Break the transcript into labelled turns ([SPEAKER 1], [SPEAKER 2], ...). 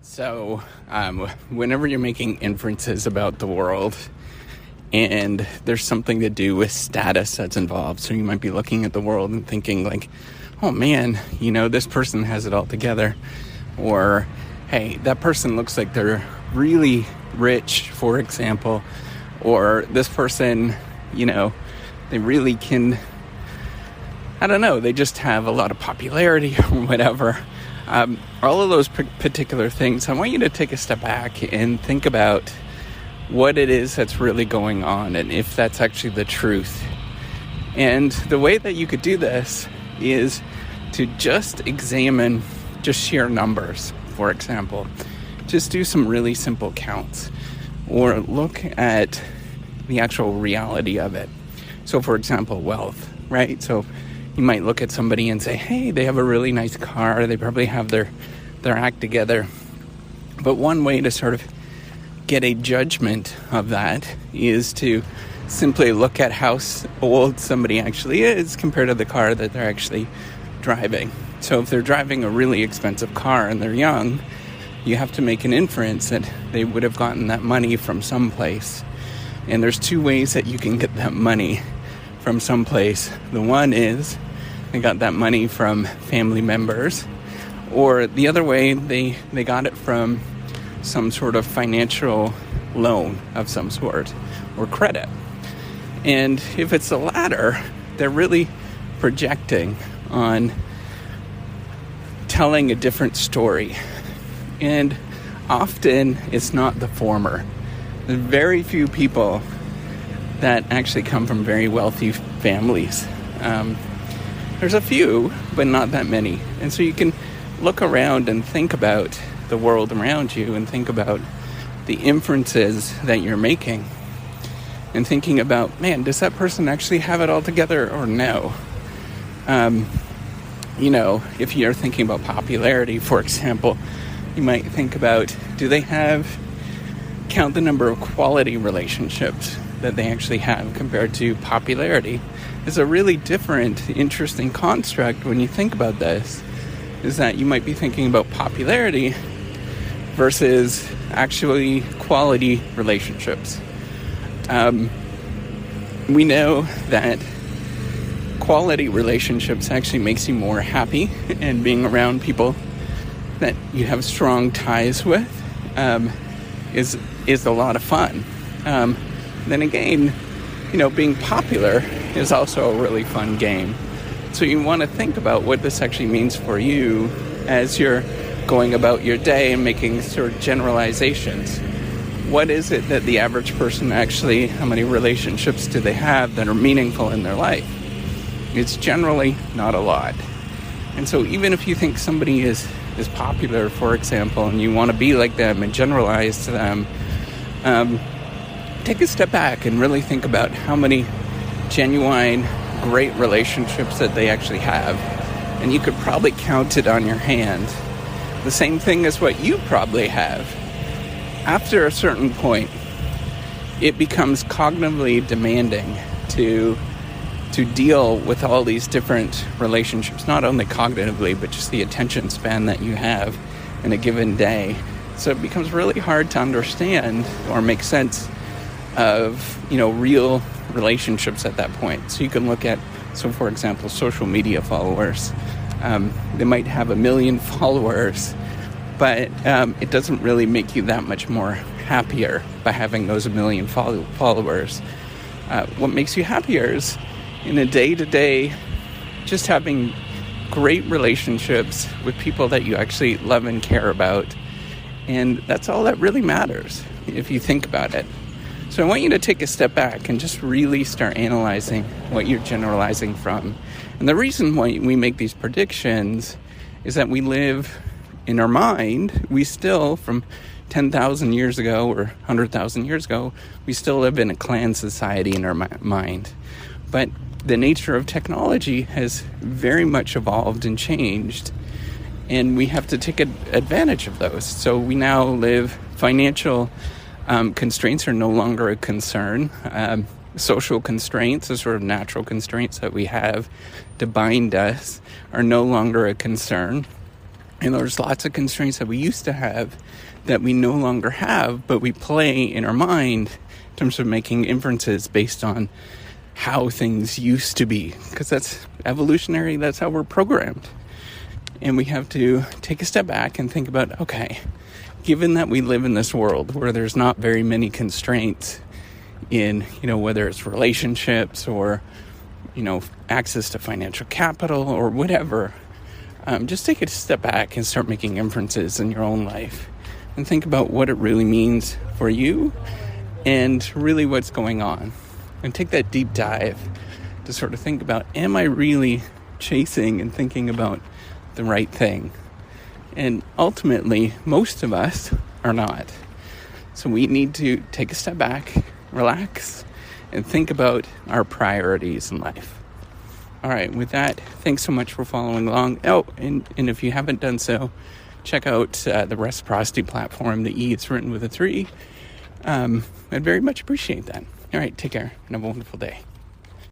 [SPEAKER 1] So, whenever you're making inferences about the world and there's something to do with status that's involved, so you might be looking at the world and thinking like, oh man, this person has it all together. Or, hey, that person looks like they're really rich, for example. Or this person, they really can, I don't know, they just have a lot of popularity or whatever. All of those particular things, I want you to take a step back and think about what it is that's really going on and if that's actually the truth. And the way that you could do this is to just examine just sheer numbers, for example. Just do some really simple counts or look at the actual reality of it. So, for example, wealth, right? So you might look at somebody and say, hey, they have a really nice car. They probably have their act together. But one way to sort of get a judgment of that is to simply look at how old somebody actually is compared to the car that they're actually driving. So if they're driving a really expensive car and they're young, you have to make an inference that they would have gotten that money from someplace. And there's two ways that you can get that money from someplace. The one is they got that money from family members, or the other way, they got it from some sort of financial loan of some sort or credit. And if it's the latter, they're really projecting on telling a different story. And often it's not the former. There's very few people that actually come from very wealthy families. There's a few, but not that many. And so you can look around and think about the world around you and think about the inferences that you're making and thinking about, man, does that person actually have it all together or no? If you're thinking about popularity, for example, you might think about, do they count the number of quality relationships that they actually have compared to popularity? It's a really different, interesting construct when you think about this, is that you might be thinking about popularity versus actually quality relationships. We know that quality relationships actually makes you more happy, and being around people that you have strong ties with is a lot of fun. Then again, being popular is also a really fun game. So you want to think about what this actually means for you as you're going about your day and making sort of generalizations. What is it that the average person actually, how many relationships do they have that are meaningful in their life? It's generally not a lot. And so even if you think somebody is popular, for example, and you want to be like them and generalize to them, take a step back and really think about how many genuine, great relationships that they actually have. And you could probably count it on your hand. The same thing as what you probably have. After a certain point, it becomes cognitively demanding to deal with all these different relationships, not only cognitively, but just the attention span that you have in a given day. So it becomes really hard to understand or make sense of, real relationships at that point. So you can look at, for example, social media followers. They might have 1 million followers, but it doesn't really make you that much more happier by having those 1 million followers. What makes you happier is in a day-to-day, just having great relationships with people that you actually love and care about. And that's all that really matters if you think about it. So I want you to take a step back and just really start analyzing what you're generalizing from. And the reason why we make these predictions is that we live in our mind. We still, from 10,000 years ago or 100,000 years ago, we still live in a clan society in our mind. But the nature of technology has very much evolved and changed, and we have to take advantage of those. So we now live, financial constraints are no longer a concern. Social constraints, the sort of natural constraints that we have to bind us, are no longer a concern. And there's lots of constraints that we used to have that we no longer have, but we play in our mind in terms of making inferences based on how things used to be. Because that's evolutionary, that's how we're programmed. And we have to take a step back and think about, okay, given that we live in this world where there's not very many constraints in, whether it's relationships or, access to financial capital or whatever, just take a step back and start making inferences in your own life and think about what it really means for you and really what's going on. And take that deep dive to sort of think about, am I really chasing and thinking about the right thing? And ultimately, most of us are not. So we need to take a step back, relax, and think about our priorities in life. All right, with that, thanks so much for following along. Oh, and if you haven't done so, check out the reciprocity platform. The E is written with a 3. I'd very much appreciate that. All right, take care and have a wonderful day.